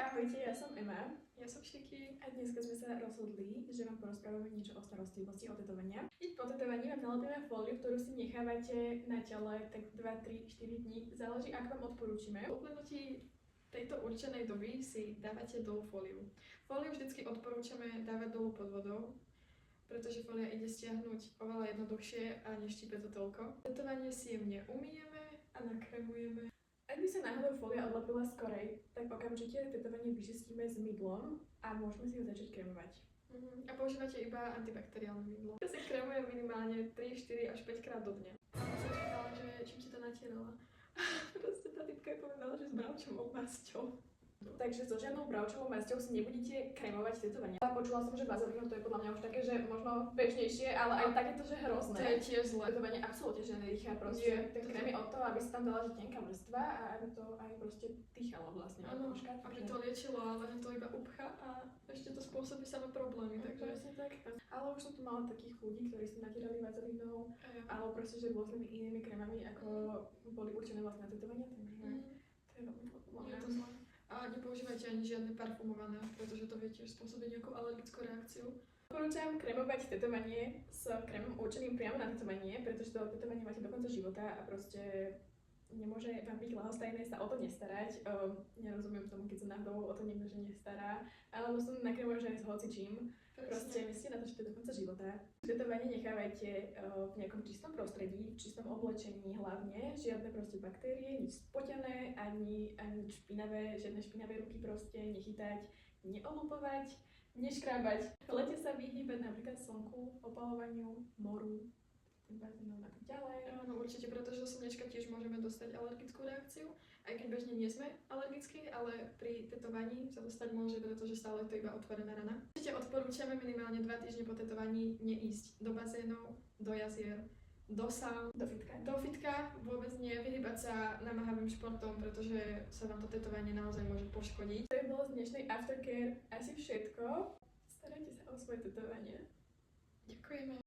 Ahojte, ja som Ema. Ja som Šiky. A dneska sme sa rozhodli, že vám porozprávame niečo o starostlivosti, o tetovania. Po tetovaní vám nalepíme fóliu, ktorú si nechávate na tele tak 2, 3, 4 dní. Záleží, ak vám odporúčime. Po uplynutí tejto určenej doby si dávate dolu fóliu. Fóliu vždycky odporúčame dávať dolu pod vodou, pretože fólia ide stiahnuť oveľa jednoduchšie a neštípe to toľko. Tetovanie si jemne umýjeme a nakremujeme. Ak by sa náhodou fólia odlepila skorej, tak okamžite tetovanie vyčistíme s mydlom a môžeme si ho začať kremovať. A používate iba antibakteriálne mydlo. Ja si kremujem minimálne 3, 4 až 5 krát do dňa. Som sa čakala, že čím si to natierala. Proste tá typka povedala, že s bravčovou masťou. Takže so žiadnou bravčovou masťou si nebudete kremovať tetovanie. Počula som, že bazolínom to je podľa mňa už také, že možno bežnejšie, ale aj takéto, že hrozné. To je tiež zle. Tetovanie absolútne, že nedýchá proste. Ten krém je o to, aby sa tam dala že tenká vrstva a aby to aj proste dýchalo vlastne. Áno, aby to liečilo, ale to iba upcha a ešte to spôsobí samé problémy, takže... Presne tak. Ale už som tu mala takých ľudí, ktorí si natierali bazolínou, alebo proste, že rôznymi inými krémami, ako boli určené vlastne na tetovanie, takže to je veľmi podľa Je to zle. A nepoužívajte ani žiadne parfumované, pretože to vie tiež spôsobiť nejakú alergickú reakciu. Odporúčam kremovať tetovanie s krémom určeným priamo na tetovanie, pretože to tetovanie máte do konca života a proste nemôže vám byť ľahostajné sa o to nestarať. Nerozumiem tomu, keď sa náhodou o to niekto že nestará, alebo som nakremujem, že aj s hocičím. Proste myslíte na to, že to je do konca života. Tetovanie nechávajte v nejakom čistom prostredí, v čistom oblečení hlavne, žiadne proste baktérie, nič spotené, ani špinavé, žiadne špinavé ruky proste nechytať, neolupovať, neškrábať. V lete sa vyhýbať napríklad slnku, opalovaniu, moru, tým bazénom a tak ďalej. Áno, určite, pretože do slnečka tiež môžeme dostať alergickú reakciu, aj keď bežne nie sme alergickí, ale pri tetovaní sa dostať môže, pretože stále je to iba otvorená rana. Určite odporúčame minimálne 2 týždne po tetovaní neísť do bazénov, do jazier, do saun, do fitka, vôbec nie, vyhýbať sa namáhavým športom, pretože sa vám to tetovanie naozaj môže poškodiť. To je bolo z dnešnej aftercare asi všetko. Starajte sa o svoje tetovanie. Ďakujeme.